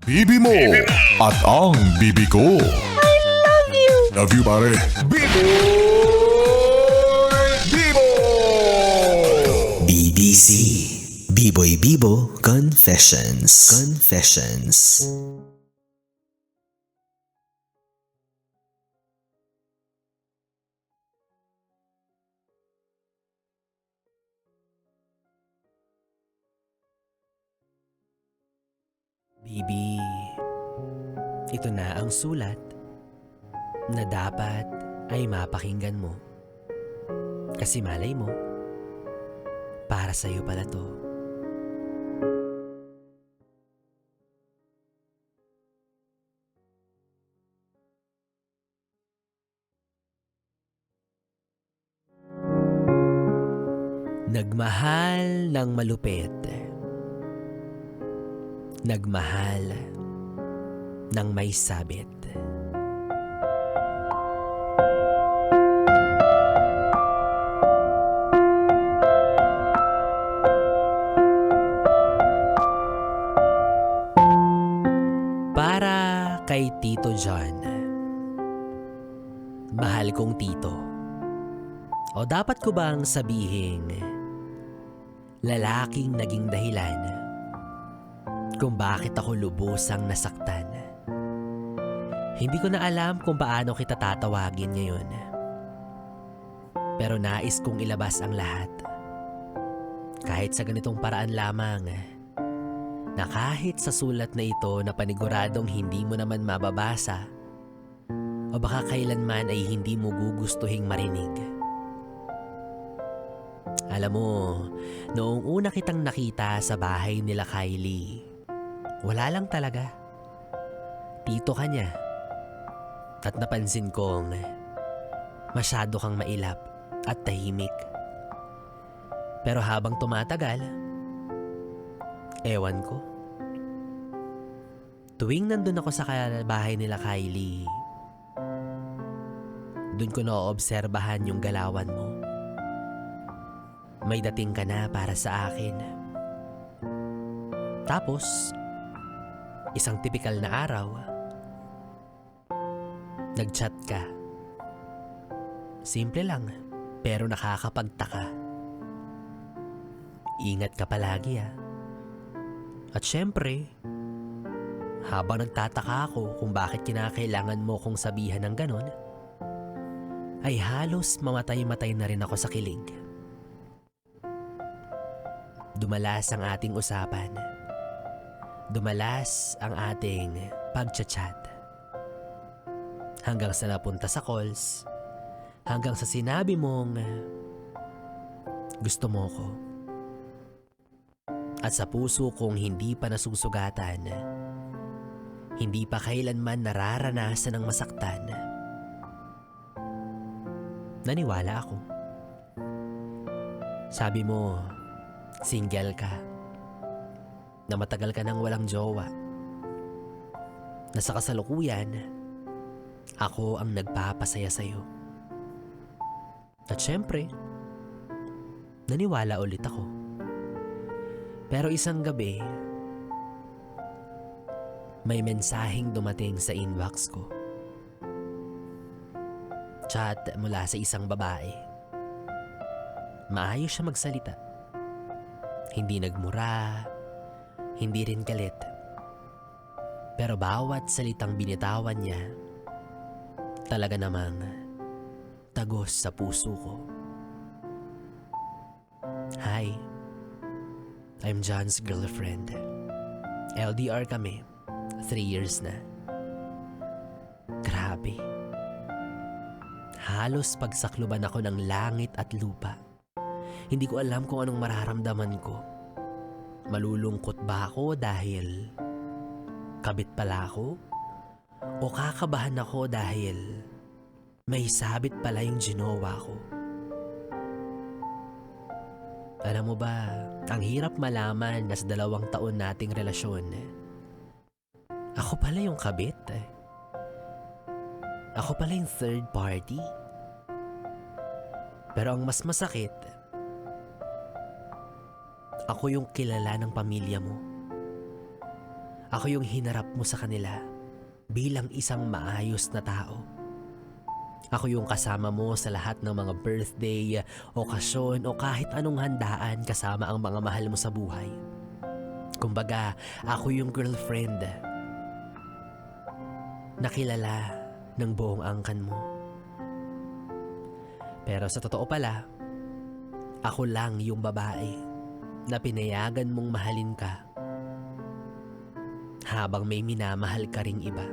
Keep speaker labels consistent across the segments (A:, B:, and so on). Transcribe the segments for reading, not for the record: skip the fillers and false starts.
A: Bibi mo at ang bibi ko.
B: Love you!
A: Love you, pare. Bibo! Bibo!
C: BBC Biboy Bibo Confessions.
D: Bibi, ito na ang sulat na dapat ay mapakinggan mo. Kasi malay mo, para sa'yo pala to. Nagmahal ng malupit. Nagmahal ng may sabit. Para kay Tito John. Mahal kong tito. O dapat ko bang sabihing lalaking naging dahilan kung bakit ako lubusang nasaktan? Hindi ko na alam kung paano kita tatawagin ngayon. Pero nais kong ilabas ang lahat. Kahit sa ganitong paraan lamang, na kahit sa sulat na ito na paniguradong hindi mo naman mababasa o baka kailanman ay hindi mo gugustuhing marinig. Alam mo, noong una kitang nakita sa bahay nila Kylie, wala lang talaga. Tito ka niya. At napansin kong masyado kang mailap at tahimik. Pero habang tumatagal, ewan ko. Tuwing nandun ako sa bahay nila Kylie, dun ko naoobserbahan yung galawan mo. May dating ka na para sa akin. Tapos, isang tipikal na araw, nag-chat ka. Simple lang, pero nakakapagtaka. Ingat ka palagi ah. At syempre, habang nagtataka ako kung bakit kinakailangan mo kong sabihan ng ganon, ay halos mamatay-matay na rin ako sa kilig. Dumalas ang ating usapan. Dumalas ang ating pagchat-chat. Hanggang sa napunta sa calls, hanggang sa sinabi mong gusto mo ko. At sa puso kong hindi pa nasusugatan, hindi pa kailanman nararanasan ng masaktan, naniwala ako. Sabi mo, single ka, na matagal ka nang walang jowa, na sa kasalukuyan, ako ang nagpapasaya sa'yo. At syempre, naniwala ulit ako. Pero isang gabi, may mensaheng dumating sa inbox ko. Chat mula sa isang babae. Maayos siya magsalita. Hindi nagmura, hindi rin galit. Pero bawat salitang binitawan niya, talaga namang tagos sa puso ko. Hi, I'm John's girlfriend. LDR kami, 3 years na. Grabe. Halos pagsakluban ako ng langit at lupa. Hindi ko alam kung anong mararamdaman ko. Malulungkot ba ako dahil kabit pala ako? O kakabahan ako dahil may sabit pala yung ginawa ko? Alam mo ba, ang hirap malaman na sa 2 taon nating relasyon, ako pala yung kabit. Ako pala yung third party. Pero ang mas masakit, ako yung kilala ng pamilya mo. Ako yung hinarap mo sa kanila bilang isang maayos na tao. Ako yung kasama mo sa lahat ng mga birthday, okasyon o kahit anong handaan kasama ang mga mahal mo sa buhay. Kumbaga, ako yung girlfriend na kilala ng buong angkan mo. Pero sa totoo pala, ako lang yung babae na pinayagan mong mahalin ka habang may minamahal ka ring iba.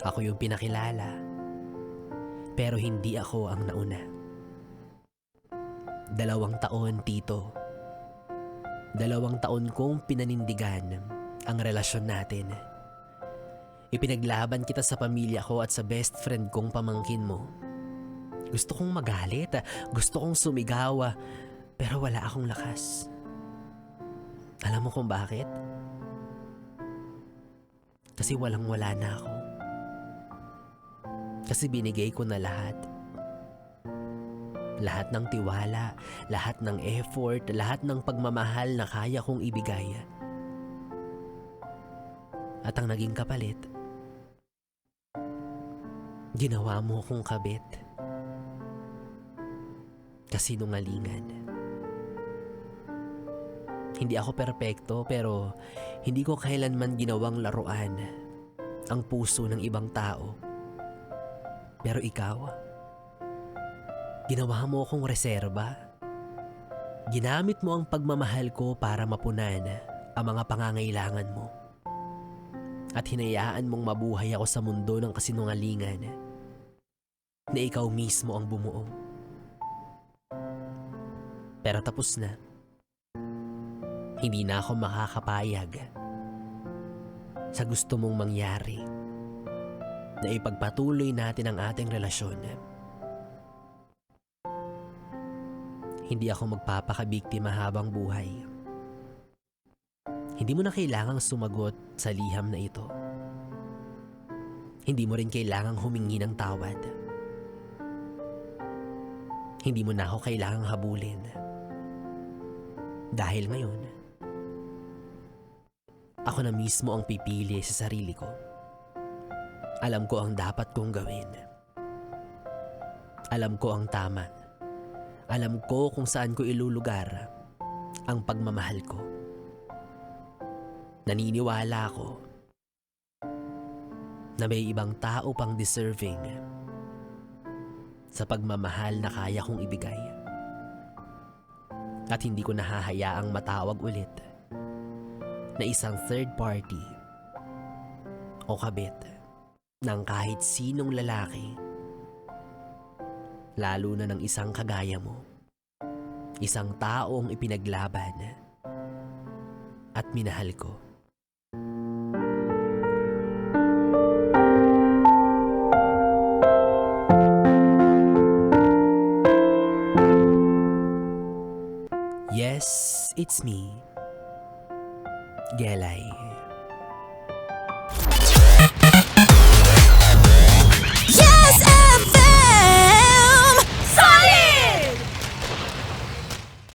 D: Ako yung pinakilala, pero hindi ako ang nauna. 2 taon, Tito. 2 taon kong pinanindigan ang relasyon natin. Ipinaglaban kita sa pamilya ko at sa best friend kong pamangkin mo. Gusto kong magalit, gusto kong sumigaw, pero wala akong lakas. Alam mo kung bakit? Kasi walang-wala na ako. Kasi binigay ko na lahat. Lahat ng tiwala, lahat ng effort, lahat ng pagmamahal na kaya kong ibigay. At ang naging kapalit, ginawa mo akong kabit. Kasinungalingan. Hindi ako perpekto pero hindi ko kailanman ginawang laruan ang puso ng ibang tao. Pero ikaw, ginawa mo akong reserba. Ginamit mo ang pagmamahal ko para mapunan ang mga pangangailangan mo. At hinayaan mong mabuhay ako sa mundo ng kasinungalingan na ikaw mismo ang bumuo. Pero tapos na. Hindi na ako makakapayag sa gusto mong mangyari na ipagpatuloy natin ang ating relasyon. Hindi ako magpapakabiktima habang buhay. Hindi mo na kailangang sumagot sa liham na ito. Hindi mo rin kailangang humingi ng tawad. Hindi mo na ako kailangang habulin. Dahil ngayon, ako na mismo ang pipili sa sarili ko. Alam ko ang dapat kong gawin. Alam ko ang tama. Alam ko kung saan ko ilulugar ang pagmamahal ko. Naniniwala ako na may ibang tao pang deserving sa pagmamahal na kaya kong ibigay. At hindi ko nahahayaang matawag ulit na isang third party o kabit ng kahit sinong lalaki, lalo na ng isang kagaya mo, isang taong ipinaglaban at minahal ko. Yes, it's me, Gelay.